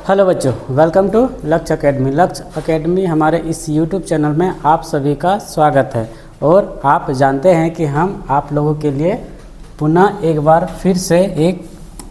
Hello बच्चों, welcome to लक्ष्य academy. लक्ष्य एकेडमी हमारे इस यूट्यूब चैनल में आप सभी का स्वागत है। और आप जानते हैं कि हम आप लोगों के लिए पुनः एक बार फिर से एक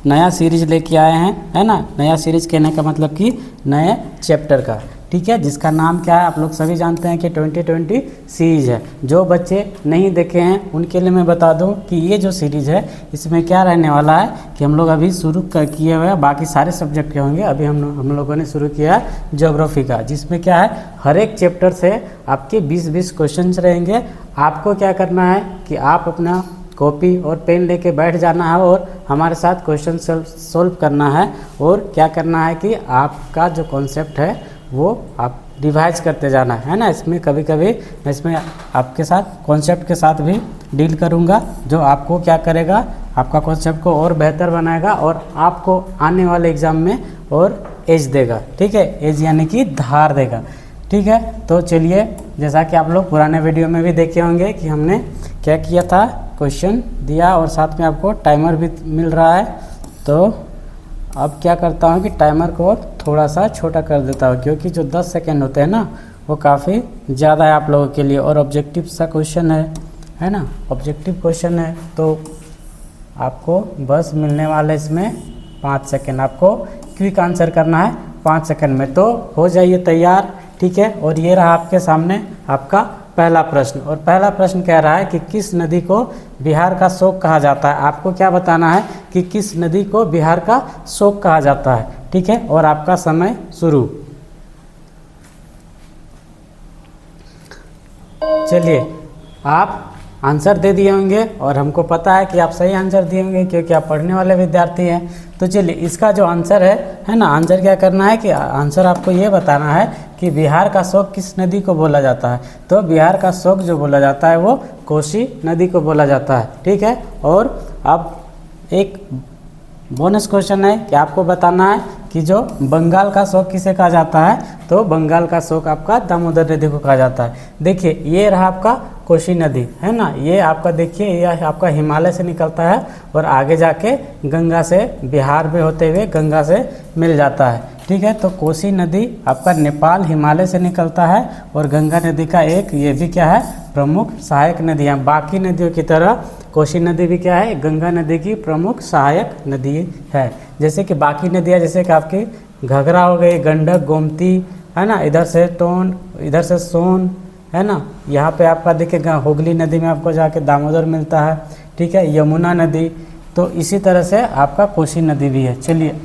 नया सीरीज लेके आए हैं, है ना। नया सीरीज कहने का मतलब कि नए चैप्टर का, ठीक है, जिसका नाम क्या है आप लोग सभी जानते हैं कि 2020 सीरीज है। जो बच्चे नहीं देखे हैं उनके लिए मैं बता दूं कि ये जो सीरीज है इसमें क्या रहने वाला है कि हम लोग अभी शुरू किए हुए हैं, बाकी सारे सब्जेक्ट के होंगे। अभी हम लोगों ने शुरू किया है ज्योग्राफी का, जिसमें क्या है हर एक चैप्टर से आपके 20-20 क्वेश्चन रहेंगे। आपको क्या करना है कि आप अपना कॉपी और पेन लेके बैठ जाना है और हमारे साथ क्वेश्चन सोल्व करना है। और क्या करना है कि आपका जो कॉन्सेप्ट है वो आप रिवाइज करते जाना है ना। इसमें कभी कभी मैं इसमें आपके साथ कॉन्सेप्ट के साथ भी डील करूँगा, जो आपको क्या करेगा, आपका कॉन्सेप्ट को और बेहतर बनाएगा और आपको आने वाले एग्ज़ाम में और एज देगा, ठीक है। एज यानी कि धार देगा, ठीक है। तो चलिए, जैसा कि आप लोग पुराने वीडियो में भी देखे होंगे कि हमने क्या किया था, क्वेश्चन दिया और साथ में आपको टाइमर भी मिल रहा है। तो अब क्या करता हूँ कि टाइमर को थोड़ा सा छोटा कर देता हूँ, क्योंकि जो 10 सेकेंड होते हैं ना वो काफ़ी ज़्यादा है आप लोगों के लिए। और ऑब्जेक्टिव सा क्वेश्चन है ना, ऑब्जेक्टिव क्वेश्चन है। तो आपको बस मिलने वाले इसमें 5 सेकेंड, आपको क्विक आंसर करना है 5 सेकेंड में। तो हो जाइए तैयार, ठीक है। और ये रहा आपके सामने आपका पहला प्रश्न। और पहला प्रश्न कह रहा है कि किस नदी को बिहार का शोक कहा जाता है। आपको क्या बताना है कि किस नदी को बिहार का शोक कहा जाता है, ठीक है। और आपका समय शुरू। चलिए, आप आंसर दे दिए होंगे और हमको पता है कि आप सही आंसर दिए होंगे, क्योंकि आप पढ़ने वाले विद्यार्थी हैं। तो चलिए, इसका जो आंसर है ना, आंसर क्या करना है कि आंसर आपको ये बताना है कि बिहार का शोक किस नदी को बोला जाता है। तो बिहार का शोक जो बोला जाता है वो कोसी नदी को बोला जाता है, ठीक है। और अब एक बोनस क्वेश्चन है कि आपको बताना है कि जो बंगाल का शोक किसे कहा जाता है। तो बंगाल का शोक आपका दामोदर नदी को कहा जाता है। देखिए, ये रहा आपका कोसी नदी, है ना। ये आपका देखिए, ये आपका हिमालय से निकलता है और आगे जाके गंगा से, बिहार में होते हुए गंगा से मिल जाता है, ठीक है। तो कोसी नदी आपका नेपाल हिमालय से निकलता है और गंगा नदी का एक ये भी क्या है, प्रमुख सहायक नदी है। बाकी नदियों की तरह कोसी नदी भी क्या है, गंगा नदी की प्रमुख सहायक नदी है। जैसे कि बाकी नदियाँ, जैसे कि आपकी घाघरा हो गई, गंडक, गोमती, है ना, इधर से टोन, इधर से सोन, है ना। यहाँ पे आपका देखिएगा हुगली नदी में आपको जाके दामोदर मिलता है, ठीक है, यमुना नदी। तो इसी तरह से आपका कोसी नदी भी है। चलिए,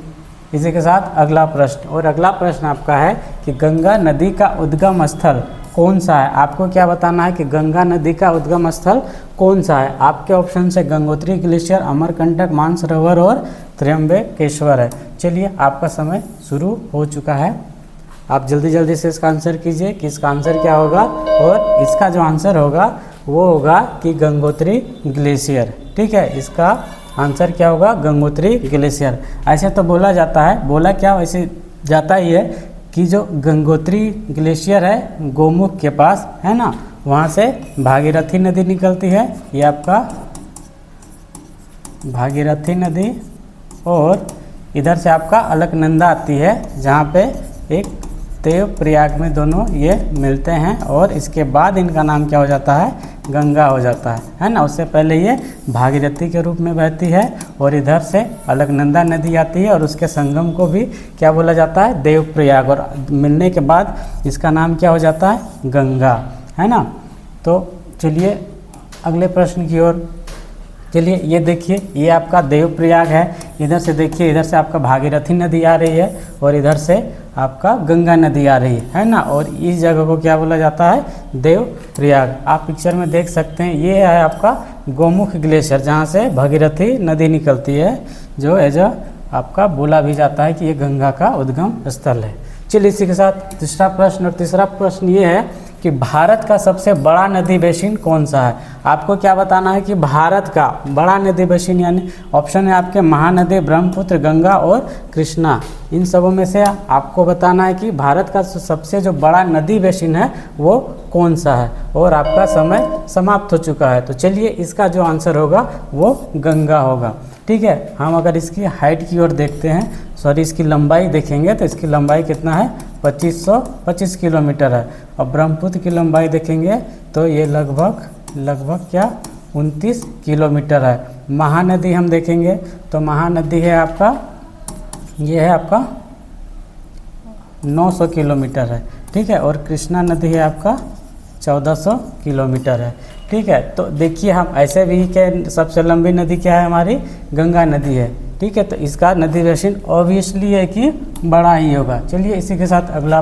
इसी के साथ अगला प्रश्न। और अगला प्रश्न आपका है कि गंगा नदी का उद्गम स्थल कौन सा है। आपको क्या बताना है कि गंगा नदी का उद्गम स्थल कौन सा है। आपके ऑप्शन से गंगोत्री ग्लेशियर, अमरकंटक, मानसरोवर और त्र्यंबकेश्वर है। चलिए, आपका समय शुरू हो चुका है। आप जल्दी जल्दी से इसका आंसर कीजिए कि इसका आंसर क्या होगा। और इसका जो आंसर होगा वो होगा कि गंगोत्री ग्लेशियर, ठीक है। इसका आंसर क्या होगा, गंगोत्री ग्लेशियर। ऐसे तो बोला जाता है, बोला क्या वैसे जाता ही है कि जो गंगोत्री ग्लेशियर है गोमुख के पास, है ना, वहाँ से भागीरथी नदी निकलती है। ये आपका भागीरथी नदी, और इधर से आपका अलकनंदा आती है, जहाँ पे एक देवप्रयाग में दोनों ये मिलते हैं। और इसके बाद इनका नाम क्या हो जाता है, गंगा हो जाता है ना। उससे पहले ये भागीरथी के रूप में बहती है और इधर से अलकनंदा नदी आती है और उसके संगम को भी क्या बोला जाता है, देवप्रयाग। और मिलने के बाद इसका नाम क्या हो जाता है, गंगा, है ना। तो चलिए अगले प्रश्न की ओर। चलिए, ये देखिए, ये आपका देवप्रयाग है। इधर से देखिए, इधर से आपका भागीरथी नदी आ रही है और इधर से आपका गंगा नदी आ रही है ना। और इस जगह को क्या बोला जाता है, देवप्रयाग। आप पिक्चर में देख सकते हैं, ये है आपका गोमुख ग्लेशियर, जहाँ से भागीरथी नदी निकलती है, जो एज आपका बोला भी जाता है कि ये गंगा का उद्गम स्थल है। चलिए, इसी के साथ तीसरा प्रश्न। और तीसरा प्रश्न ये है कि भारत का सबसे बड़ा नदी बेसिन कौन सा है। आपको क्या बताना है कि भारत का बड़ा नदी बेसिन, यानी ऑप्शन है आपके महानदी, ब्रह्मपुत्र, गंगा और कृष्णा। इन सबों में से आपको बताना है कि भारत का सबसे जो बड़ा नदी बेसिन है वो कौन सा है। और आपका समय समाप्त हो चुका है। तो चलिए, इसका जो आंसर होगा वो गंगा होगा। ठीक है। हम अगर इसकी हाइट की ओर देखते हैं, सॉरी इसकी लंबाई देखेंगे तो इसकी लंबाई कितना है 2525 किलोमीटर है। और ब्रह्मपुत्र की लंबाई देखेंगे तो ये लगभग क्या 29 किलोमीटर है। महानदी हम देखेंगे तो महानदी है आपका, ये है आपका 900 किलोमीटर है, ठीक है। और कृष्णा नदी है आपका 1400 किलोमीटर है, ठीक है। तो देखिए हम ऐसे भी कि सबसे लंबी नदी क्या है हमारी गंगा नदी है, ठीक है। तो इसका नदी बेसिन ऑब्वियसली है कि बड़ा ही होगा। चलिए इसी के साथ अगला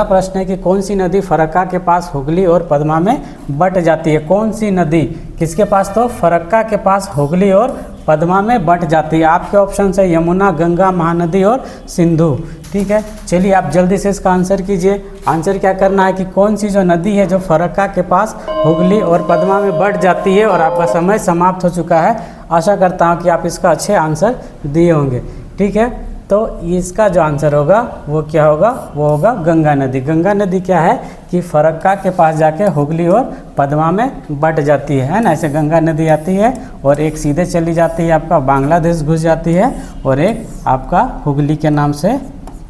प्रश्न है कि कौन सी नदी फरक्का के पास हुगली और पद्मा में बट जाती है। कौन सी नदी किसके पास, तो फरक्का के पास हुगली और पद्मा में बट जाती है। आपके ऑप्शन है यमुना, गंगा, महानदी और सिंधु, ठीक है। चलिए आप जल्दी से इसका आंसर कीजिए। आंसर क्या करना है कि कौन सी जो नदी है जो फरक्का के पास हुगली और पद्मा में बट जाती है। और आपका समय समाप्त हो चुका है। आशा करता हूँ कि आप इसका अच्छे आंसर दिए होंगे, ठीक है। तो इसका जो आंसर होगा वो क्या होगा, वो होगा गंगा नदी। गंगा नदी क्या है कि फरक्का के पास जाके हुगली और पद्मा में बट जाती है ना। ऐसे गंगा नदी आती है और एक सीधे चली जाती है आपका बांग्लादेश घुस जाती है, और एक आपका हुगली के नाम से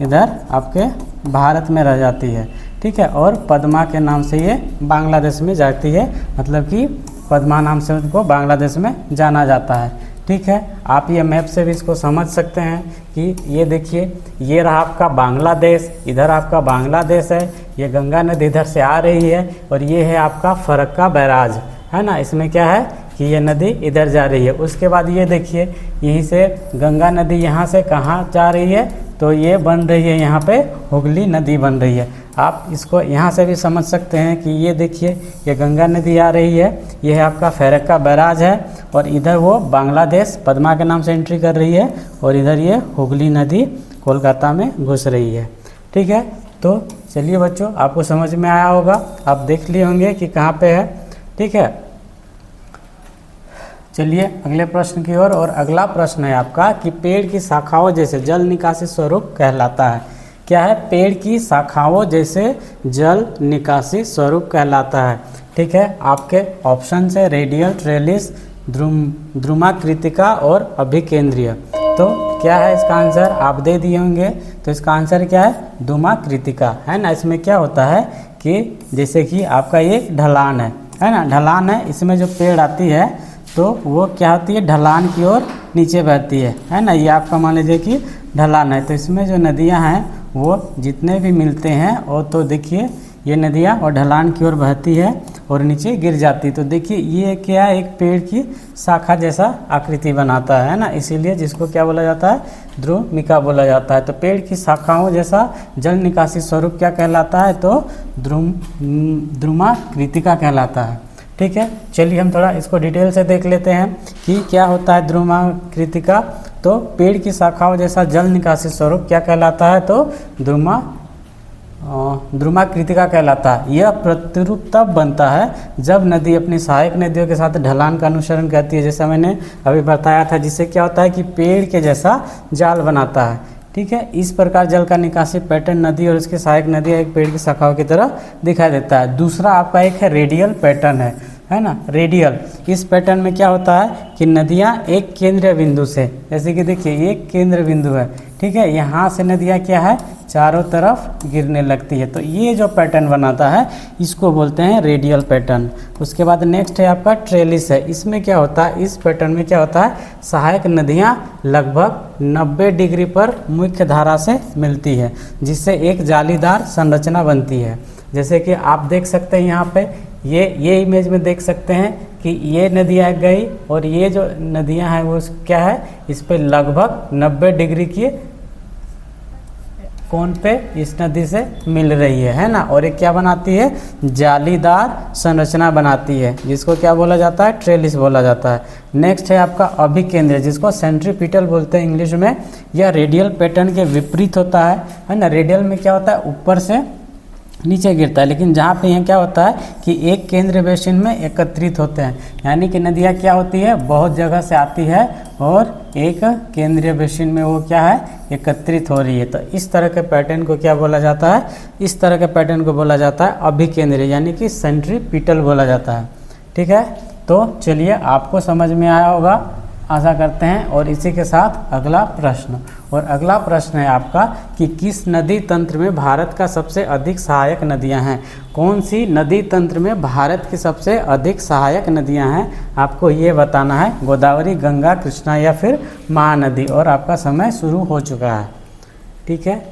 इधर आपके भारत में रह जाती है, ठीक है। और पद्मा के नाम से ये बांग्लादेश में जाती है, मतलब कि पद्मा नाम से उनको बांग्लादेश में जाना जाता है, ठीक है। आप ये मैप से भी इसको समझ सकते हैं कि ये देखिए ये रहा आपका बांग्लादेश, इधर आपका बांग्लादेश है, ये गंगा नदी इधर से आ रही है, और ये है आपका फरक्का बैराज, है ना। इसमें क्या है कि ये नदी इधर जा रही है। उसके बाद ये देखिए यहीं से गंगा नदी यहाँ से कहाँ जा रही है, तो ये बन रही है यहाँ पे हुगली नदी बन रही है। आप इसको यहाँ से भी समझ सकते हैं कि ये देखिए ये गंगा नदी आ रही है, ये है आपका फरक्का बैराज है, और इधर वो बांग्लादेश पद्मा के नाम से एंट्री कर रही है, और इधर ये हुगली नदी कोलकाता में घुस रही है, ठीक है। तो चलिए बच्चों आपको समझ में आया होगा, आप देख लिए होंगे कि कहाँ पे है, ठीक है। चलिए अगले प्रश्न की ओर। और अगला प्रश्न है आपका कि पेड़ की शाखाओं जैसे जल निकासी स्वरूप कहलाता है। क्या है, पेड़ की शाखाओं जैसे जल निकासी स्वरूप कहलाता है, ठीक है। आपके ऑप्शन है रेडियल, ट्रेलिस, ध्रुमाकृतिका और अभिकेंद्रीय। तो क्या है इसका आंसर, आप दे दिए होंगे। तो इसका आंसर क्या है, ध्रुमाकृतिका, है ना। इसमें क्या होता है कि जैसे कि आपका ये ढलान है ना, ढलान है, इसमें जो पेड़ आती है तो वो क्या होती है ढलान की ओर नीचे बहती है ना। ये आपका मान लीजिए कि ढलान है, तो इसमें जो नदियां हैं वो जितने भी मिलते हैं और तो देखिए ये नदियां और ढलान की ओर बहती है और नीचे गिर जाती है। तो देखिए ये क्या एक पेड़ की शाखा जैसा आकृति बनाता है ना, इसीलिए जिसको क्या बोला जाता है, ध्रुमिका बोला जाता है। तो पेड़ की शाखाओं जैसा जल निकासी स्वरूप क्या कहलाता है, तो ध्रुमाकृतिका कहलाता है, ठीक है। चलिए हम थोड़ा इसको डिटेल से देख लेते हैं कि क्या होता है ध्रुमाकृतिका। तो पेड़ की शाखाओं जैसा जल निकासी स्वरूप क्या कहलाता है, तो ध्रुमाकृतिका कहलाता है। यह प्रतिरूप तब बनता है जब नदी अपनी सहायक नदियों के साथ ढलान का अनुसरण करती है, जैसा मैंने अभी बताया था, जिससे क्या होता है कि पेड़ के जैसा जाल बनाता है, ठीक है। इस प्रकार जल का निकासी पैटर्न नदी और उसके सहायक नदियाँ एक पेड़ की शाखाओं की तरह दिखाई देता है। दूसरा आपका एक है रेडियल पैटर्न है ना, रेडियल। इस पैटर्न में क्या होता है कि नदियाँ एक केंद्रीय बिंदु से, जैसे कि देखिए एक केंद्र बिंदु है, ठीक है, यहाँ से नदियाँ क्या है चारों तरफ गिरने लगती है। तो ये जो पैटर्न बनाता है इसको बोलते हैं रेडियल पैटर्न। उसके बाद नेक्स्ट है आपका ट्रेलिस है। इसमें क्या होता है, इस पैटर्न में क्या होता है, सहायक नदियाँ लगभग 90 डिग्री पर मुख्य धारा से मिलती है, जिससे एक जालीदार संरचना बनती है। जैसे कि आप देख सकते हैं यहाँ पे ये इमेज में देख सकते हैं कि ये नदियाँ गई और ये जो नदियाँ हैं वो क्या है, इस पे लगभग 90 डिग्री की कोण पे इस नदी से मिल रही है ना। और ये क्या बनाती है, जालीदार संरचना बनाती है, जिसको क्या बोला जाता है, ट्रेलिस बोला जाता है। नेक्स्ट है आपका अभिकेंद्र, जिसको सेंट्रीपिटल बोलते हैं इंग्लिश में। यह रेडियल पैटर्न के विपरीत होता है ना। रेडियल में क्या होता है, ऊपर से नीचे गिरता है, लेकिन जहाँ पे यहाँ क्या होता है कि एक केंद्र बेसिन में एकत्रित होते हैं, यानी कि नदियाँ क्या होती है बहुत जगह से आती है और एक केंद्रीय बेसिन में वो क्या है एकत्रित हो रही है। तो इस तरह के पैटर्न को क्या बोला जाता है, इस तरह के पैटर्न को बोला जाता है अभिकेंद्रीय, यानी कि सेंट्रीपिटल बोला जाता है, ठीक है। तो चलिए आपको समझ में आया होगा आशा करते हैं। और इसी के साथ अगला प्रश्न, और अगला प्रश्न है आपका कि किस नदी तंत्र में भारत का सबसे अधिक सहायक नदियां हैं। कौन सी नदी तंत्र में भारत की सबसे अधिक सहायक नदियां हैं, आपको ये बताना है। गोदावरी, गंगा, कृष्णा या फिर महानदी। और आपका समय शुरू हो चुका है। ठीक है,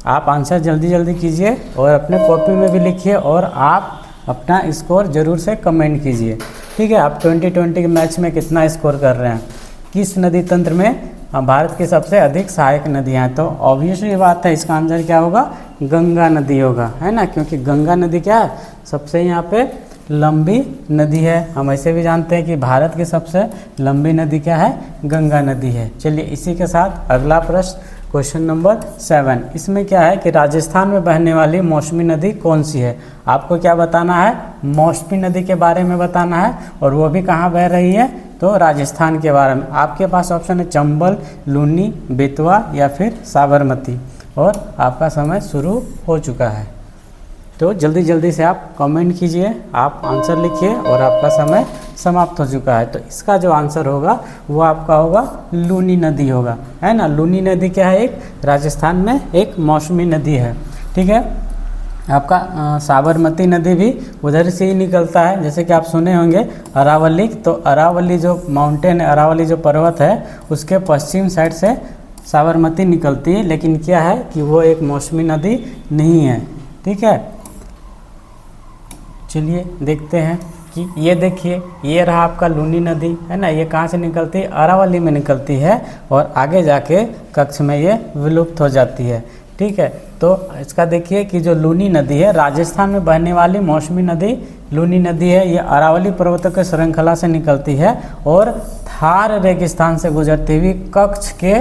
आप आंसर जल्दी जल्दी कीजिए और अपने कॉपी में भी लिखिए और आप अपना स्कोर ज़रूर से कमेंट कीजिए। ठीक है, आप 2020 के मैच में कितना स्कोर कर रहे हैं। किस नदी तंत्र में भारत की सबसे अधिक सहायक नदियाँ हैं, तो ऑब्वियसली बात है इसका आंसर क्या होगा, गंगा नदी होगा, है ना। क्योंकि गंगा नदी क्या है, सबसे यहाँ पे लंबी नदी है। हम ऐसे भी जानते हैं कि भारत की सबसे लंबी नदी क्या है, गंगा नदी है। चलिए इसी के साथ अगला प्रश्न, क्वेश्चन नंबर 7। इसमें क्या है कि राजस्थान में बहने वाली मौसमी नदी कौन सी है। आपको क्या बताना है, मौसमी नदी के बारे में बताना है, और वो भी कहाँ बह रही है, तो राजस्थान के बारे में। आपके पास ऑप्शन है चंबल, लूनी, बेतवा या फिर साबरमती। और आपका समय शुरू हो चुका है, तो जल्दी जल्दी से आप कमेंट कीजिए, आप आंसर लिखिए और आपका समय समाप्त हो चुका है। तो इसका जो आंसर होगा वो आपका होगा लूनी नदी होगा, है ना। लूनी नदी क्या है, एक राजस्थान में एक मौसमी नदी है। ठीक है, आपका साबरमती नदी भी उधर से ही निकलता है। जैसे कि आप सुने होंगे अरावली, तो अरावली जो माउंटेन है, अरावली जो पर्वत है, उसके पश्चिम साइड से साबरमती निकलती है। लेकिन क्या है कि वो एक मौसमी नदी नहीं है। ठीक है, चलिए देखते हैं कि ये देखिए, ये रहा आपका लूनी नदी, है ना। ये कहाँ से निकलती है, अरावली में निकलती है और आगे जाके कच्छ में ये विलुप्त हो जाती है। ठीक है, तो इसका देखिए कि जो लूनी नदी है, राजस्थान में बहने वाली मौसमी नदी लूनी नदी है। ये अरावली पर्वतों के श्रृंखला से निकलती है और थार रेगिस्तान से गुजरती हुई कच्छ के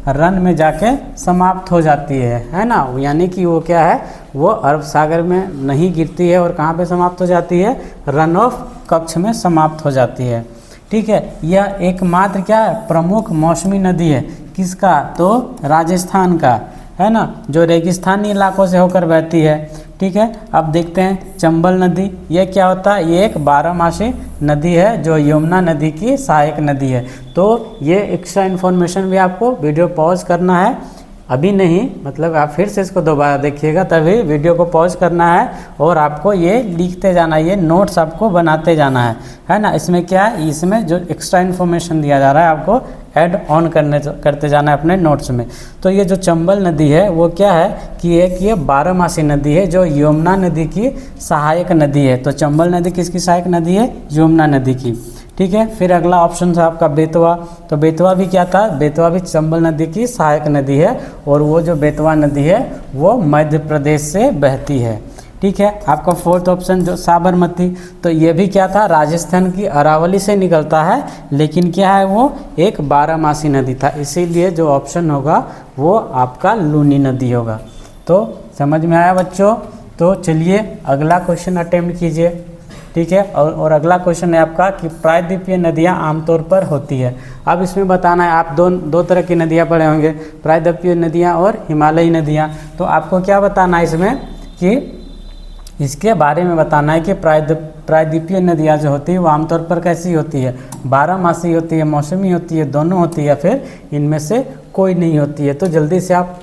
रन में जाके समाप्त हो जाती है ना। यानी कि वो क्या है, वो अरब सागर में नहीं गिरती है और कहाँ पे समाप्त हो जाती है, रन ऑफ कच्छ में समाप्त हो जाती है। ठीक है, यह एकमात्र क्या है, प्रमुख मौसमी नदी है। किसका, तो राजस्थान का, है ना, जो रेगिस्तानी इलाकों से होकर बहती है। ठीक है, अब देखते हैं चंबल नदी। ये क्या होता है, ये एक 12मासी नदी है जो यमुना नदी की सहायक नदी है। तो ये एक्स्ट्रा इन्फॉर्मेशन भी आपको वीडियो पॉज करना है, अभी नहीं, मतलब आप फिर से इसको दोबारा देखिएगा, तभी वीडियो को पॉज करना है और आपको ये लिखते जाना है, ये नोट्स आपको बनाते जाना है ना। इसमें क्या है, इसमें जो एक्स्ट्रा इन्फॉर्मेशन दिया जा रहा है आपको ऐड ऑन करते जाना है अपने नोट्स में। तो ये जो चंबल नदी है वो क्या है कि एक ये 12मासी नदी है जो यमुना नदी की सहायक नदी है। तो चंबल नदी किसकी सहायक नदी है, यमुना नदी की। ठीक है, फिर अगला ऑप्शन था आपका बेतवा। तो बेतवा भी क्या था, बेतवा भी चंबल नदी की सहायक नदी है और वो जो बेतवा नदी है वो मध्य प्रदेश से बहती है। ठीक है, आपका फोर्थ ऑप्शन जो साबरमती, तो ये भी क्या था, राजस्थान की अरावली से निकलता है, लेकिन क्या है, वो एक 12मासी नदी था, इसीलिए जो ऑप्शन होगा वो आपका लूनी नदी होगा। तो समझ में आया बच्चों। तो चलिए अगला क्वेश्चन अटेम्प्ट कीजिए। ठीक है, और अगला क्वेश्चन है आपका कि प्रायद्वीपीय नदियां आमतौर पर होती है। अब इसमें बताना है, आप दो तरह की नदियां पढ़े होंगे, प्रायद्वीपीय नदियां और हिमालयी नदियां। तो आपको क्या बताना है इसमें कि इसके बारे में बताना है कि प्रायद्वीपीय नदियां जो होती है वो आमतौर पर कैसी होती है, 12मासी होती है, मौसमी होती है, दोनों होती है, या फिर इनमें से कोई नहीं होती है। तो जल्दी से आप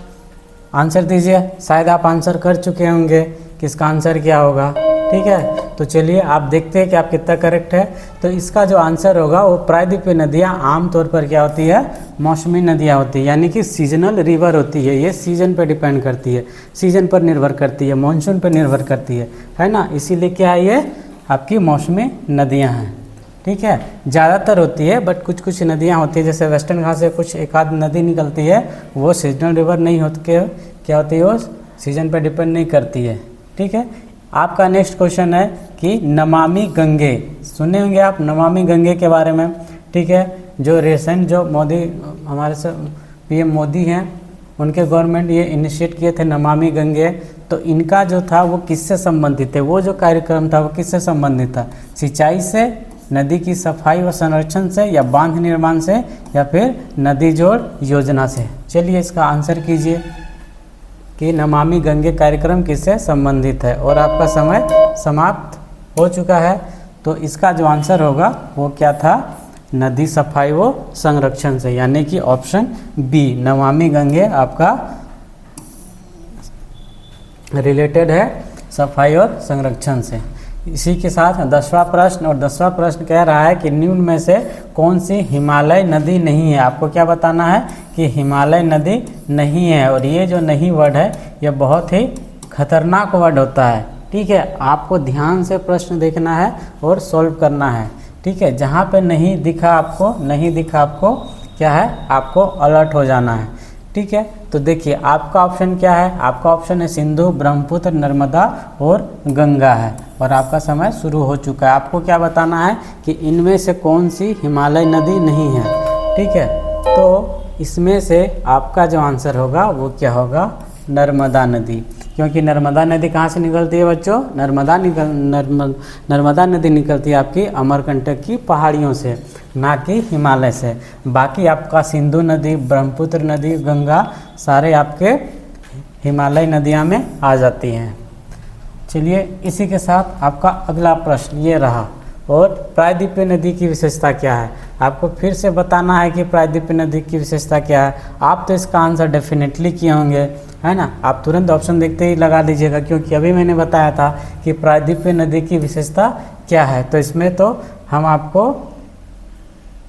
आंसर दीजिए, शायद आप आंसर कर चुके होंगे कि इसका आंसर क्या होगा। ठीक है, तो चलिए आप देखते हैं कि आप कितना करेक्ट है। तो इसका जो आंसर होगा वो प्रायद्वीपीय नदियाँ आमतौर पर क्या होती है, मौसमी नदियाँ होती है, यानी कि सीजनल रिवर होती है। ये सीजन पर डिपेंड करती है, सीजन पर निर्भर करती है, मानसून पर निर्भर करती है ना। इसीलिए क्या है, ये आपकी मौसमी नदियाँ हैं। ठीक है, ज़्यादातर होती है, बट कुछ कुछ नदियाँ होती है, जैसे वेस्टर्न घाट से कुछ एक आध नदी निकलती है, वो सीजनल रिवर नहीं होती, क्या होती है, वो सीजन पर डिपेंड नहीं करती है। ठीक है, आपका नेक्स्ट क्वेश्चन है कि नमामि गंगे, सुने होंगे आप नमामि गंगे के बारे में। ठीक है, जो रिसेंट जो मोदी हमारे से पीएम मोदी हैं, उनके गवर्नमेंट ये इनिशिएट किए थे नमामि गंगे। तो इनका जो था वो किससे संबंधित है, वो जो कार्यक्रम था वो किससे संबंधित था, सिंचाई से, नदी की सफाई व संरक्षण से, या बांध निर्माण से, या फिर नदी जोड़ योजना से। चलिए इसका आंसर कीजिए कि नमामि गंगे कार्यक्रम किससे संबंधित है। और आपका समय समाप्त हो चुका है। तो इसका जो आंसर होगा वो क्या था, नदी सफाई व संरक्षण से, यानी कि ऑप्शन बी नमामि गंगे आपका रिलेटेड है सफाई और संरक्षण से। इसी के साथ 10वां प्रश्न, और 10वां प्रश्न कह रहा है कि निम्न में से कौन सी हिमालय नदी नहीं है। आपको क्या बताना है कि हिमालय नदी नहीं है, और ये जो नहीं वर्ड है ये बहुत ही खतरनाक वर्ड होता है। ठीक है, आपको ध्यान से प्रश्न देखना है और सॉल्व करना है। ठीक है, जहाँ पे नहीं दिखा आपको क्या है, आपको अलर्ट हो जाना है। ठीक है, तो देखिए आपका ऑप्शन क्या है, आपका ऑप्शन है सिंधु, ब्रह्मपुत्र, नर्मदा और गंगा है, और आपका समय शुरू हो चुका है। आपको क्या बताना है कि इनमें से कौन सी हिमालय नदी नहीं है। ठीक है, तो इसमें से आपका जो आंसर होगा वो क्या होगा, नर्मदा नदी, क्योंकि नर्मदा नदी कहाँ से निकलती है बच्चों, नर्मदा नदी निकलती है आपकी अमरकंटक की पहाड़ियों से, ना कि हिमालय से। बाकी आपका सिंधु नदी, ब्रह्मपुत्र नदी, गंगा सारे आपके हिमालय नदियाँ में आ जाती हैं। चलिए इसी के साथ आपका अगला प्रश्न ये रहा, और प्रायद्वीपीय नदी की विशेषता क्या है। आपको फिर से बताना है कि प्रायद्वीपीय नदी की विशेषता क्या है। आप तो इसका आंसर डेफिनेटली किए होंगे, है ना। आप तुरंत ऑप्शन देखते ही लगा लीजिएगा, क्योंकि अभी मैंने बताया था कि प्रायद्वीपीय नदी की विशेषता क्या है। तो इसमें तो हम आपको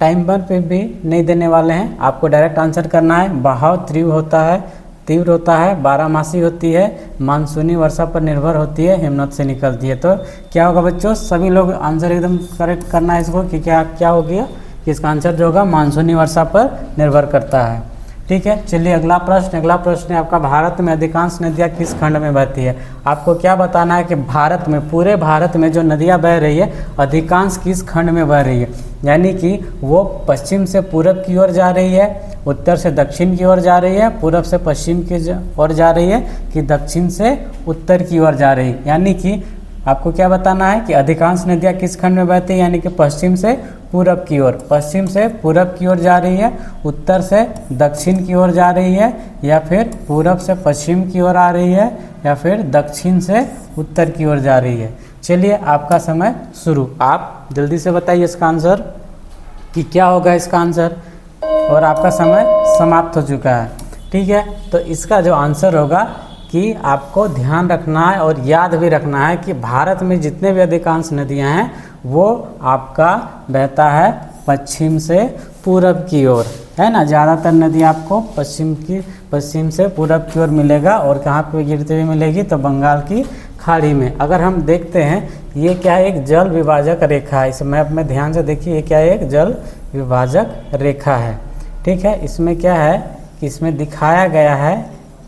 टाइम पर भी नहीं देने वाले हैं, आपको डायरेक्ट आंसर करना है। बहाव तीव्र होता है, बारहमासी होती है, मानसूनी वर्षा पर निर्भर होती है, हिमनद से निकलती है। तो क्या होगा बच्चों, सभी लोग आंसर एकदम करेक्ट करना है इसको कि क्या हो गया कि इसका आंसर जो होगा मानसूनी वर्षा पर निर्भर करता है। ठीक है, चलिए अगला प्रश्न है आपका, भारत में अधिकांश नदियाँ किस खंड में बहती है। आपको क्या बताना है कि भारत में, पूरे भारत में जो नदियाँ बह रही है अधिकांश किस खंड में बह रही है, यानी कि वो पश्चिम से पूरब की ओर जा रही है, उत्तर से दक्षिण की ओर जा रही है, पूरब से पश्चिम की ओर जा रही है, कि दक्षिण से उत्तर की ओर जा रही है। यानी कि आपको क्या बताना है कि अधिकांश नदियाँ किस खंड में बहती है, यानी कि पश्चिम से पूरब की ओर, पश्चिम से पूरब की ओर जा रही है, उत्तर से दक्षिण की ओर जा रही है, या फिर पूरब से पश्चिम की ओर आ रही है, या फिर दक्षिण से उत्तर की ओर जा रही है। चलिए आपका समय शुरू, आप जल्दी से बताइए इसका आंसर कि क्या होगा इसका आंसर, और आपका समय समाप्त हो चुका है। ठीक है, तो इसका जो आंसर होगा कि आपको ध्यान रखना है और याद भी रखना है कि भारत में जितने भी अधिकांश नदियां हैं वो आपका बहता है पश्चिम से पूरब की ओर, है ना। ज़्यादातर नदी आपको पश्चिम से पूरब की ओर मिलेगा, और कहाँ पे गिरती हुई मिलेगी, तो बंगाल की खाड़ी में। अगर हम देखते हैं ये क्या है, एक जल विभाजक रेखा है। इस मैप में ध्यान से देखिए, ये क्या है, एक जल विभाजक रेखा है। ठीक है, इसमें क्या है कि इसमें दिखाया गया है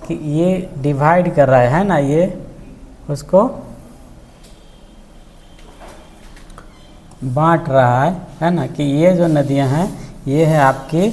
कि ये डिवाइड कर रहा है ना, ये उसको बांट रहा है ना, कि ये जो नदियां हैं ये है आपकी,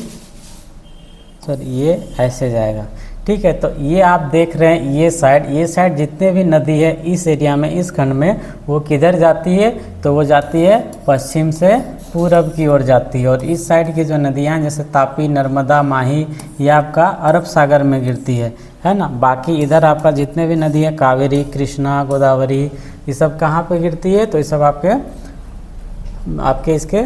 ये ऐसे जाएगा। ठीक है, तो ये आप देख रहे हैं ये साइड जितने भी नदी है इस एरिया में, इस खंड में, वो किधर जाती है, तो वो जाती है पश्चिम से पूरब की ओर जाती है। और इस साइड की जो नदियाँ हैं जैसे तापी, नर्मदा, माही, ये आपका अरब सागर में गिरती है ना। बाकी इधर आपका जितने भी नदी है, कावेरी, कृष्णा, गोदावरी, ये सब कहाँ पे गिरती है, तो ये सब आपके इसके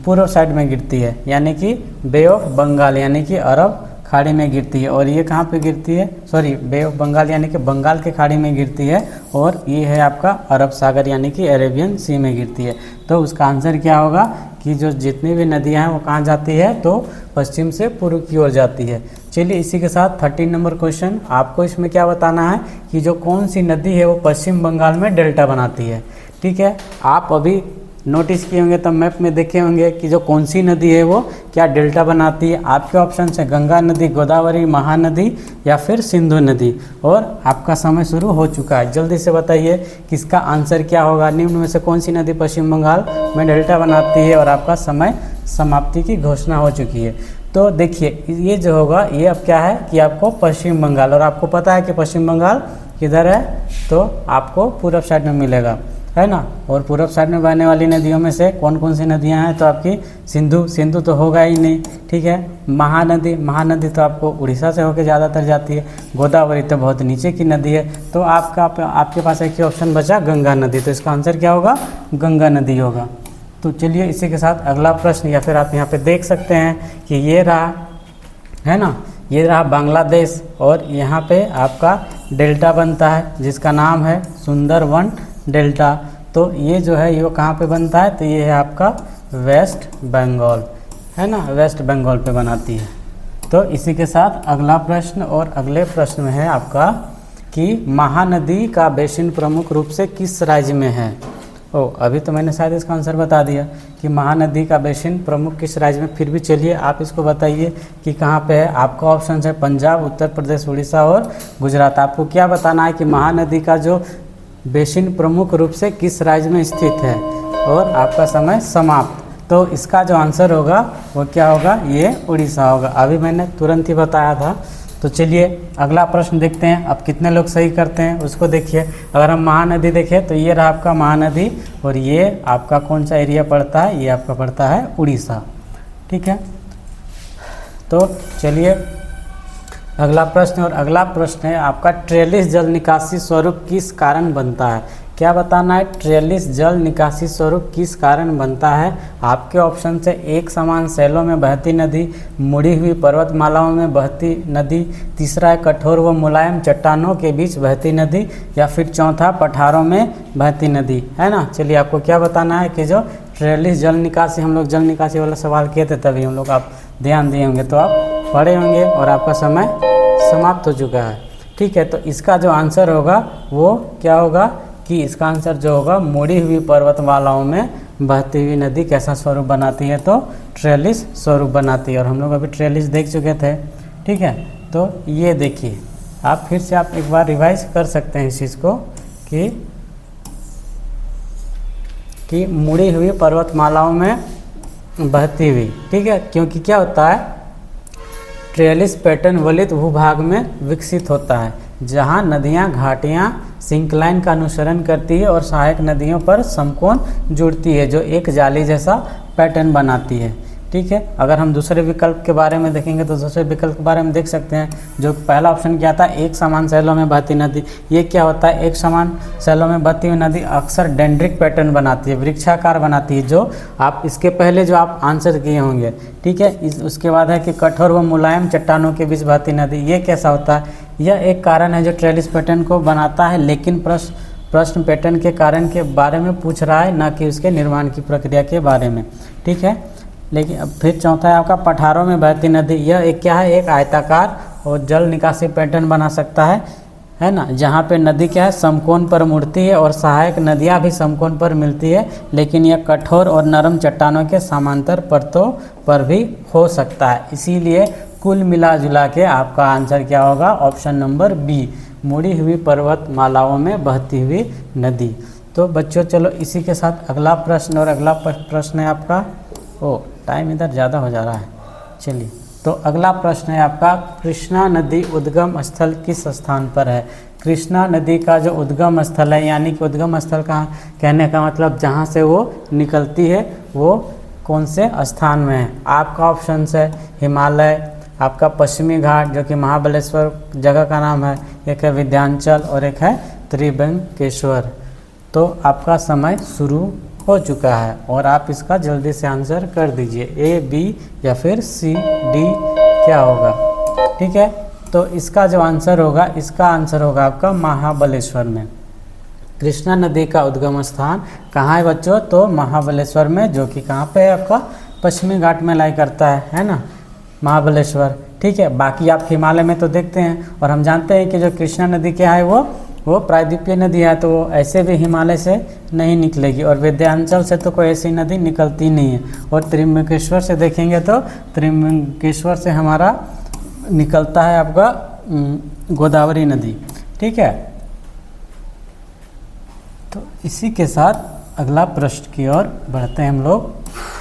पूर्व साइड में गिरती है, यानी कि बे ऑफ बंगाल, यानी कि अरब खाड़ी में गिरती है। और ये कहाँ पे गिरती है, बे ऑफ बंगाल यानी कि बंगाल के खाड़ी में गिरती है, और ये है आपका अरब सागर यानी कि अरेबियन सी में गिरती है। तो उसका आंसर क्या होगा कि जो जितनी भी नदियाँ हैं वो कहाँ जाती है, तो पश्चिम से पूर्व की ओर जाती है। चलिए इसी के साथ 13 नंबर क्वेश्चन, आपको इसमें क्या बताना है कि जो कौन सी नदी है वो पश्चिम बंगाल में डेल्टा बनाती है। ठीक है, आप अभी नोटिस किए होंगे तो मैप में देखे होंगे कि जो कौन सी नदी है वो क्या डेल्टा बनाती है। आपके ऑप्शन है गंगा नदी, गोदावरी, महानदी या फिर सिंधु नदी। और आपका समय शुरू हो चुका है, जल्दी से बताइए किसका आंसर क्या होगा। निम्न में से कौन सी नदी पश्चिम बंगाल में डेल्टा बनाती है, और आपका समय समाप्ति की घोषणा हो चुकी है। तो देखिए ये जो होगा ये अब क्या है कि आपको पश्चिम बंगाल, और आपको पता है कि पश्चिम बंगाल किधर है, तो आपको पूरब साइड में मिलेगा, है ना। और पूरब साइड में बहने वाली नदियों में से कौन कौन सी नदियां हैं, तो आपकी सिंधु तो होगा ही नहीं। ठीक है, महानदी तो आपको उड़ीसा से होकर ज़्यादातर जाती है। गोदावरी तो बहुत नीचे की नदी है। तो आपके पास एक ही ऑप्शन बचा गंगा नदी, तो इसका आंसर क्या होगा, गंगा नदी होगा। तो चलिए इसी के साथ अगला प्रश्न, या फिर आप यहाँ पे देख सकते हैं कि ये रहा, है ना, ये रहा बांग्लादेश, और यहाँ पे आपका डेल्टा बनता है जिसका नाम है सुंदरवन डेल्टा। तो ये जो है ये कहाँ पे बनता है, तो ये है आपका वेस्ट बंगाल, है ना, वेस्ट बंगाल पे बनाती है। तो इसी के साथ अगला प्रश्न, और अगले प्रश्न में है आपका कि महानदी का बेसिन प्रमुख रूप से किस राज्य में है। अभी तो मैंने शायद इसका आंसर बता दिया कि महानदी का बेसिन प्रमुख किस राज्य में, फिर भी चलिए आप इसको बताइए कि कहाँ पे है। आपका ऑप्शन है पंजाब, उत्तर प्रदेश, उड़ीसा और गुजरात। आपको क्या बताना है कि महानदी का जो बेसिन प्रमुख रूप से किस राज्य में स्थित है, और आपका समय समाप्त। तो इसका जो आंसर होगा वो क्या होगा, ये उड़ीसा होगा। अभी मैंने तुरंत ही बताया था। तो चलिए अगला प्रश्न देखते हैं, अब कितने लोग सही करते हैं उसको देखिए। अगर हम महानदी देखें तो ये रहा आपका महानदी, और ये आपका कौन सा एरिया पड़ता है, ये आपका पड़ता है उड़ीसा, ठीक है। तो चलिए अगला प्रश्न, और अगला प्रश्न है आपका ट्रेलिस जल निकासी स्वरूप किस कारण बनता है। क्या बताना है, ट्रेलिस जल निकासी स्वरूप किस कारण बनता है। आपके ऑप्शन से एक समान शैलों में बहती नदी, मुड़ी हुई पर्वतमालाओं में बहती नदी, तीसरा है कठोर व मुलायम चट्टानों के बीच बहती नदी, या फिर चौथा पठारों में बहती नदी, है ना। चलिए आपको क्या बताना है कि जो ट्रेलिस जल निकासी, हम लोग जल निकासी वाला सवाल किए थे तभी हम लोग आप ध्यान दिए होंगे, तो आप पढ़े होंगे, और आपका समय समाप्त हो चुका है, ठीक है। तो इसका जो आंसर होगा वो क्या होगा कि इसका आंसर जो होगा, मुड़ी हुई पर्वतमालाओं में बहती हुई नदी कैसा स्वरूप बनाती है, तो ट्रेलिस स्वरूप बनाती है। और हम लोग अभी ट्रेलिस देख चुके थे, ठीक है। तो ये देखिए, आप फिर से आप एक बार रिवाइज कर सकते हैं इस चीज़ को कि मुड़ी हुई पर्वतमालाओं में बहती हुई, ठीक है। क्योंकि क्या होता है, ट्रेलिस पैटर्न वलित भूभाग में विकसित होता है, जहां नदियां घाटियां सिंक्लाइन का अनुसरण करती है और सहायक नदियों पर समकोण जुड़ती है, जो एक जाली जैसा पैटर्न बनाती है, ठीक है। अगर हम दूसरे विकल्प के बारे में देखेंगे तो दूसरे विकल्प के बारे में देख सकते हैं। जो पहला ऑप्शन क्या था, एक समान शैलों में बहती नदी, ये क्या होता है, एक समान शैलों में बहती हुई नदी अक्सर डेंड्रिक पैटर्न बनाती है, वृक्षाकार बनाती है, जो आप इसके पहले जो आप आंसर किए होंगे, ठीक है। उसके बाद है कि कठोर व मुलायम चट्टानों के बीच बहती नदी, ये कैसा होता है, यह एक कारण है जो ट्रेलिस पैटर्न को बनाता है, लेकिन प्रश्न पैटर्न के कारण के बारे में पूछ रहा है, ना कि उसके निर्माण की प्रक्रिया के बारे में, ठीक है। लेकिन अब फिर चौथा है आपका पठारों में बहती नदी, यह एक क्या है, एक आयताकार और जल निकासी पैटर्न बना सकता है ना, जहाँ पे नदी क्या है, समकोण पर मुड़ती है और सहायक नदियाँ भी समकोण पर मिलती है, लेकिन यह कठोर और नरम चट्टानों के समांतर परतों पर भी हो सकता है। इसीलिए कुल मिला जुला के आपका आंसर क्या होगा, ऑप्शन नंबर बी, मुड़ी हुई पर्वतमालाओं में बहती हुई नदी। तो बच्चों चलो इसी के साथ अगला प्रश्न, और अगला प्रश्न है आपका, टाइम इधर ज़्यादा हो जा रहा है, चलिए। तो अगला प्रश्न है आपका, कृष्णा नदी उद्गम स्थल किस स्थान पर है। कृष्णा नदी का जो उद्गम स्थल है, यानी कि उद्गम स्थल कहाँ, कहने का मतलब जहाँ से वो निकलती है वो कौन से स्थान में है। आपका ऑप्शन है हिमालय, आपका पश्चिमी घाट जो कि महाबलेश्वर जगह का नाम है, एक है विंध्याचल और एक है त्रिभंकेश्वर। तो आपका समय शुरू हो चुका है और आप इसका जल्दी से आंसर कर दीजिए, ए, बी या फिर सी, डी क्या होगा, ठीक है। तो इसका जो आंसर होगा, इसका आंसर होगा आपका महाबलेश्वर में। कृष्णा नदी का उद्गम स्थान कहाँ है बच्चों, तो महाबलेश्वर में, जो कि कहाँ पे है आपका पश्चिमी घाट में लाई करता है ना, महाबलेश्वर, ठीक है। बाकी आप हिमालय में तो देखते हैं, और हम जानते हैं कि जो कृष्णा नदी क्या है वो प्रायद्वीपीय नदी है, तो वो ऐसे भी हिमालय से नहीं निकलेगी, और विंध्याचल से तो कोई ऐसी नदी निकलती नहीं है। और त्रिभंकेश्वर से देखेंगे तो त्रिभंकेश्वर से हमारा निकलता है आपका गोदावरी नदी, ठीक है। तो इसी के साथ अगला प्रश्न की ओर बढ़ते हैं हम लोग,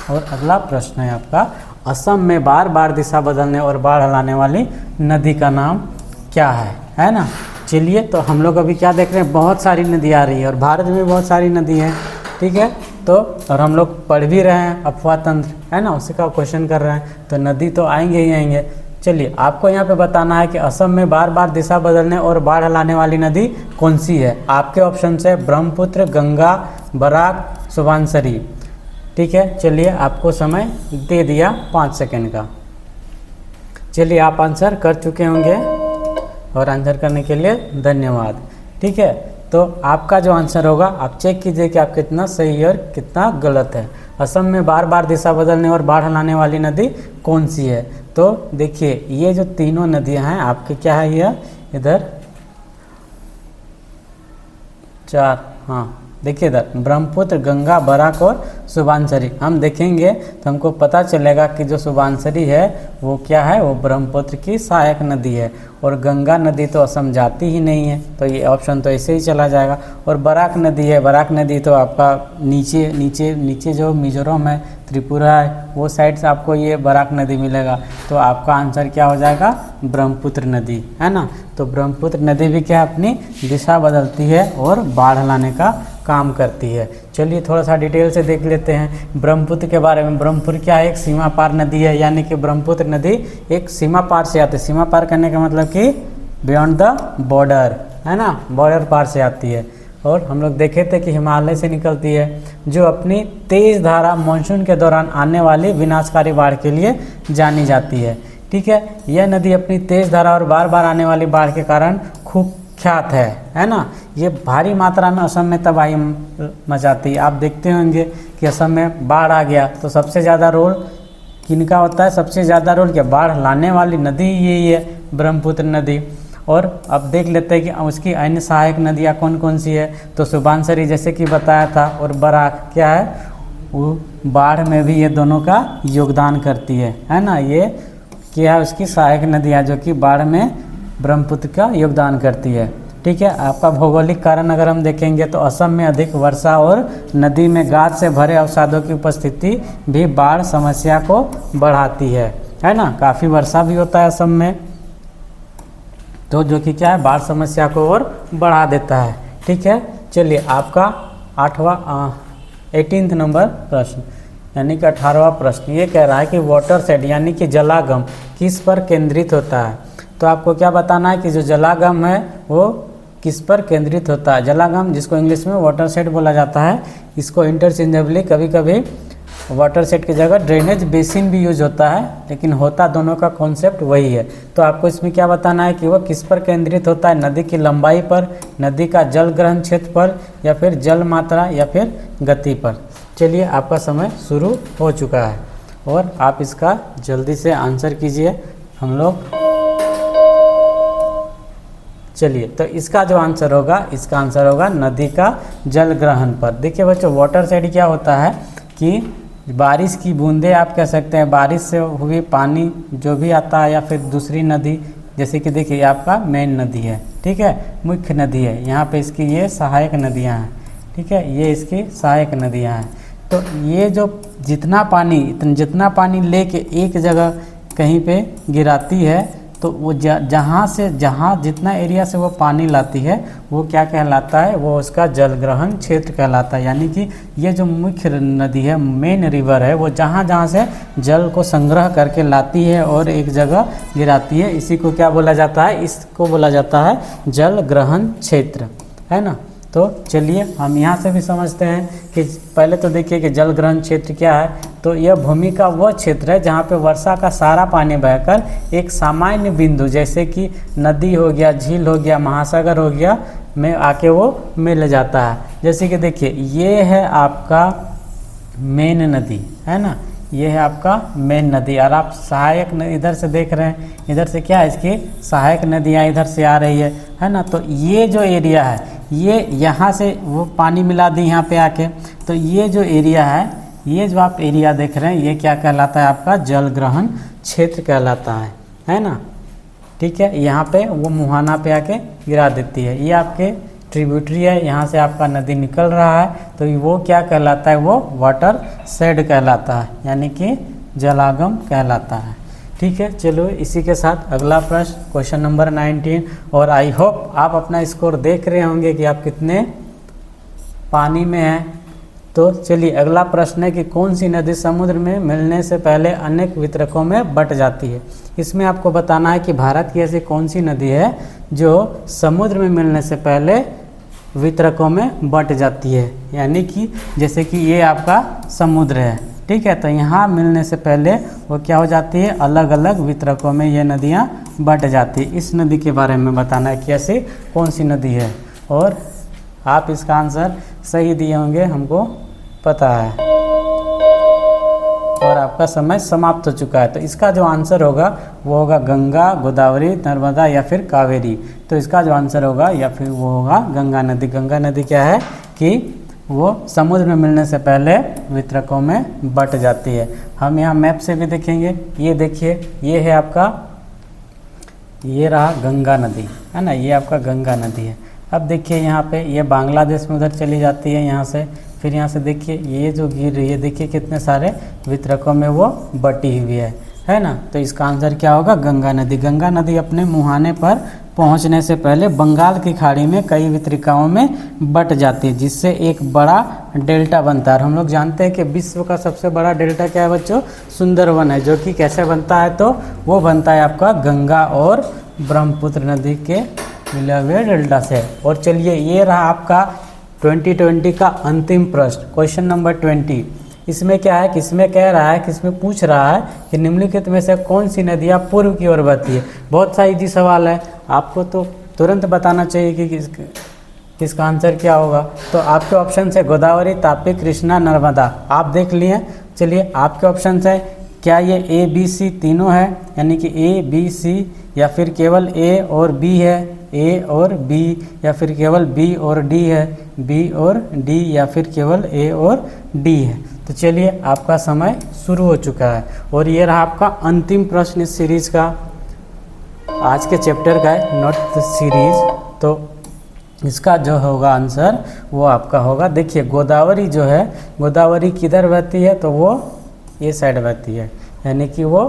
और अगला प्रश्न है आपका, असम में बार बार दिशा बदलने और बाढ़ लाने वाली नदी का नाम क्या है ना। चलिए, तो हम लोग अभी क्या देख रहे हैं, बहुत सारी नदी आ रही है और भारत में बहुत सारी नदी है, ठीक है। तो और हम लोग पढ़ भी रहे हैं अफवाह तंत्र, है ना, उसी का क्वेश्चन कर रहे हैं, तो नदी तो आएंगे ही आएंगे। चलिए, आपको यहाँ पे बताना है कि असम में बार बार दिशा बदलने और बाढ़ लाने वाली नदी कौन सी है। आपके ऑप्शन है ब्रह्मपुत्र, गंगा, बराक, सुबनसिरी, ठीक है, चलिए आपको समय दे दिया 5 सेकंड का। चलिए आप आंसर कर चुके होंगे और आंसर करने के लिए धन्यवाद। ठीक है, तो आपका जो आंसर होगा आप चेक कीजिए कि आप कितना सही और कितना गलत है। असम में बार बार दिशा बदलने और बाढ़ लाने वाली नदी कौन सी है? तो देखिए ये जो तीनों नदियां हैं आपके क्या है, ये इधर 4, हाँ देखिए इधर ब्रह्मपुत्र, गंगा, बराक और सुबनसिरी। हम देखेंगे तो हमको पता चलेगा कि जो सुबनसिरी है वो क्या है, वो ब्रह्मपुत्र की सहायक नदी है और गंगा नदी तो असम जाती ही नहीं है, तो ये ऑप्शन तो ऐसे ही चला जाएगा। और बराक नदी है, बराक नदी तो आपका नीचे नीचे नीचे जो मिजोरम है, त्रिपुरा है, वो साइड से आपको ये बराक नदी मिलेगा। तो आपका आंसर क्या हो जाएगा, ब्रह्मपुत्र नदी, है ना। तो ब्रह्मपुत्र नदी भी क्या अपनी दिशा बदलती है और बाढ़ लाने का काम करती है। चलिए थोड़ा सा डिटेल से देख लेते हैं ब्रह्मपुत्र के बारे में। ब्रह्मपुत्र क्या है, एक सीमा पार नदी है, यानी कि ब्रह्मपुत्र नदी एक सीमा पार से आती है। सीमा पार करने का मतलब कि बियॉन्ड द बॉर्डर, है ना, बॉर्डर पार से आती है। और हम लोग देखे थे कि हिमालय से निकलती है, जो अपनी तेज धारा मानसून के दौरान आने वाली विनाशकारी बाढ़ के लिए जानी जाती है। ठीक है, यह नदी अपनी तेज धारा और बार बार आने वाली बाढ़ के कारण खूब ख्यात है ना। ये भारी मात्रा में असम में तबाही मचाती है। आप देखते होंगे कि असम में बाढ़ आ गया तो सबसे ज़्यादा रोल किनका होता है, सबसे ज़्यादा रोल क्या, बाढ़ लाने वाली नदी यही है, ब्रह्मपुत्र नदी। और अब देख लेते हैं कि उसकी अन्य सहायक नदियाँ कौन कौन सी है। तो सुबनसिरी जैसे कि बताया था, और बराक क्या है, वो बाढ़ में भी ये दोनों का योगदान करती है ना। ये क्या है, उसकी सहायक नदियाँ जो कि बाढ़ में ब्रह्मपुत्र का योगदान करती है। ठीक है, आपका भौगोलिक कारण अगर हम देखेंगे तो असम में अधिक वर्षा और नदी में गाद से भरे अवसादों की उपस्थिति भी बाढ़ समस्या को बढ़ाती है ना। काफ़ी वर्षा भी होता है असम में, तो जो कि क्या है, बाढ़ समस्या को और बढ़ा देता है। ठीक है, चलिए आपका 18 नंबर प्रश्न यानी कि 18वां प्रश्न ये कह रहा है कि वाटर शेड यानी कि जलागम किस पर केंद्रित होता है। तो आपको क्या बताना है कि जो जलागम है वो किस पर केंद्रित होता है। जलागम जिसको इंग्लिश में वाटर शेड बोला जाता है, इसको इंटरचेंजेबली कभी कभी वाटर शेड की जगह ड्रेनेज बेसिन भी यूज होता है, लेकिन होता दोनों का कॉन्सेप्ट वही है। तो आपको इसमें क्या बताना है कि वह किस पर केंद्रित होता है, नदी की लंबाई पर, नदी का जल ग्रहण क्षेत्र पर, या फिर जल मात्रा, या फिर गति पर। चलिए आपका समय शुरू हो चुका है और आप इसका जल्दी से आंसर कीजिए हम लोग। चलिए तो इसका जो आंसर होगा, इसका आंसर होगा नदी का जल ग्रहण पर। देखिए बच्चों, वाटर शेड क्या होता है कि बारिश की बूंदें आप कह सकते हैं, बारिश से हुई पानी जो भी आता है, या फिर दूसरी नदी, जैसे कि देखिए आपका मेन नदी है, ठीक है, मुख्य नदी है, यहाँ पे इसकी ये सहायक नदियाँ हैं। ठीक है, ये इसकी सहायक नदियाँ हैं। तो ये जो जितना पानी लेके एक जगह कहीं पे गिराती है, तो वो जहाँ जितना एरिया से वो पानी लाती है वो क्या कहलाता है, वो उसका जल ग्रहण क्षेत्र कहलाता है। यानी कि ये जो मुख्य नदी है, मेन रिवर है, वो जहाँ से जल को संग्रह करके लाती है और एक जगह गिराती है, इसी को क्या बोला जाता है, इसको बोला जाता है जल ग्रहण क्षेत्र, है ना। तो चलिए हम यहाँ से भी समझते हैं कि पहले तो देखिए कि जल ग्रहण क्षेत्र क्या है। तो यह भूमि का वह क्षेत्र है जहाँ पे वर्षा का सारा पानी बहकर एक सामान्य बिंदु, जैसे कि नदी हो गया, झील हो गया, महासागर हो गया, में आके वो मिल जाता है। जैसे कि देखिए ये है आपका मेन नदी, है ना, ये है आपका मेन नदी, और आप सहायक इधर से देख रहे हैं, इधर से क्या है, इसकी सहायक नदियाँ इधर से आ रही है ना। तो ये जो एरिया है, ये यहाँ से वो पानी मिला दी यहाँ पे आके, तो ये जो एरिया है, ये जो आप एरिया देख रहे हैं, ये क्या कहलाता है, आपका जल ग्रहण क्षेत्र कहलाता है ना। ठीक है, यहाँ पे वो मुहाना पे आके गिरा देती है, ये आपके ट्रिब्यूटरी है, यहाँ से आपका नदी निकल रहा है, तो वो क्या कहलाता है, वो वाटर शेड कहलाता है, यानी कि जलागम कहलाता है। ठीक है, चलो इसी के साथ अगला प्रश्न, क्वेश्चन नंबर 19, और आई होप आप अपना स्कोर देख रहे होंगे कि आप कितने पानी में हैं। तो चलिए अगला प्रश्न है कि कौन सी नदी समुद्र में मिलने से पहले अनेक वितरकों में बट जाती है। इसमें आपको बताना है कि भारत की ऐसी कौन सी नदी है जो समुद्र में मिलने से पहले वितरकों में बट जाती है, यानी कि जैसे कि ये आपका समुद्र है, ठीक है, तो यहाँ मिलने से पहले वो क्या हो जाती है, अलग अलग वितरकों में ये नदियाँ बट जाती है। इस नदी के बारे में बताना है कि ऐसी कौन सी नदी है, और आप इसका आंसर सही दिए होंगे, हमको पता है। और आपका समय समाप्त हो चुका है। तो इसका जो आंसर होगा वो होगा गंगा, गोदावरी, नर्मदा या फिर कावेरी। तो इसका जो आंसर होगा या फिर वो होगा गंगा नदी। गंगा नदी क्या है कि वो समुद्र में मिलने से पहले वितरकों में बट जाती है। हम यहाँ मैप से भी देखेंगे, ये देखिए, ये है आपका, ये रहा गंगा नदी, है ना, ये आपका गंगा नदी है। अब देखिए यहाँ पे ये बांग्लादेश में उधर चली जाती है यहाँ से, फिर यहाँ से देखिए ये जो गिर रही है, देखिए कितने सारे वितरकों में वो बटी हुई है ना। तो इसका आंसर क्या होगा, गंगा नदी। गंगा नदी अपने मुहाने पर पहुँचने से पहले बंगाल की खाड़ी में कई वितरिकाओं में बट जाती है, जिससे एक बड़ा डेल्टा बनता है। और हम लोग जानते हैं कि विश्व का सबसे बड़ा डेल्टा क्या है बच्चों, सुंदरवन है, जो कि कैसे बनता है, तो वो बनता है आपका गंगा और ब्रह्मपुत्र नदी के मिले हुए डेल्टा से। और चलिए ये रहा आपका 2020 का अंतिम प्रश्न, क्वेश्चन नंबर 20। इसमें क्या है कि इसमें कह रहा है कि इसमें पूछ रहा है कि निम्नलिखित में से कौन सी नदियाँ पूर्व की ओर बहती है। बहुत सा इजी सवाल है, आपको तो तुरंत बताना चाहिए कि किसका आंसर क्या होगा। तो आपके ऑप्शन है गोदावरी, तापी, कृष्णा, नर्मदा। आप देख लिए। चलिए आपके ऑप्शन है, क्या ये ए बी सी तीनों है, यानी कि ए बी सी, या फिर केवल ए और बी है, ए और बी, या फिर केवल बी और डी है, बी और डी, या फिर केवल ए और डी है। तो चलिए आपका समय शुरू हो चुका है और ये रहा आपका अंतिम प्रश्न इस सीरीज का, आज के चैप्टर का है, नॉट द सीरीज। तो इसका जो होगा आंसर वो आपका होगा, देखिए गोदावरी जो है, गोदावरी किधर बहती है, तो वो ये साइड बहती है, यानी कि वो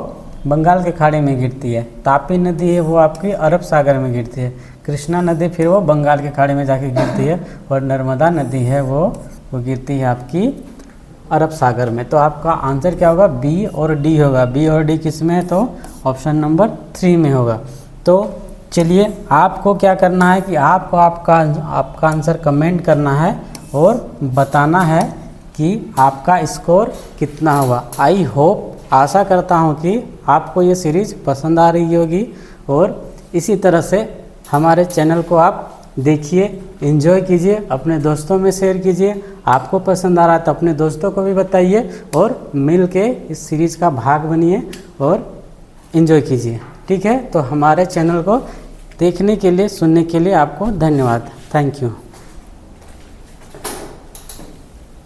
बंगाल के खाड़ी में गिरती है। तापी नदी है वो आपकी अरब सागर में गिरती है। कृष्णा नदी फिर वो बंगाल के खाड़ी में जाके गिरती है। और नर्मदा नदी है वो गिरती है आपकी अरब सागर में। तो आपका आंसर क्या होगा, बी और डी होगा। बी और डी किस में है, तो ऑप्शन नंबर 3 में होगा। तो चलिए आपको क्या करना है कि आपको आपका आंसर कमेंट करना है और बताना है कि आपका स्कोर कितना होगा। आई होप, आशा करता हूँ कि आपको ये सीरीज़ पसंद आ रही होगी और इसी तरह से हमारे चैनल को आप देखिए, एंजॉय कीजिए, अपने दोस्तों में शेयर कीजिए। आपको पसंद आ रहा है तो अपने दोस्तों को भी बताइए और मिल के इस सीरीज़ का भाग बनिए और एंजॉय कीजिए, ठीक है। तो हमारे चैनल को देखने के लिए, सुनने के लिए आपको धन्यवाद। Thank you.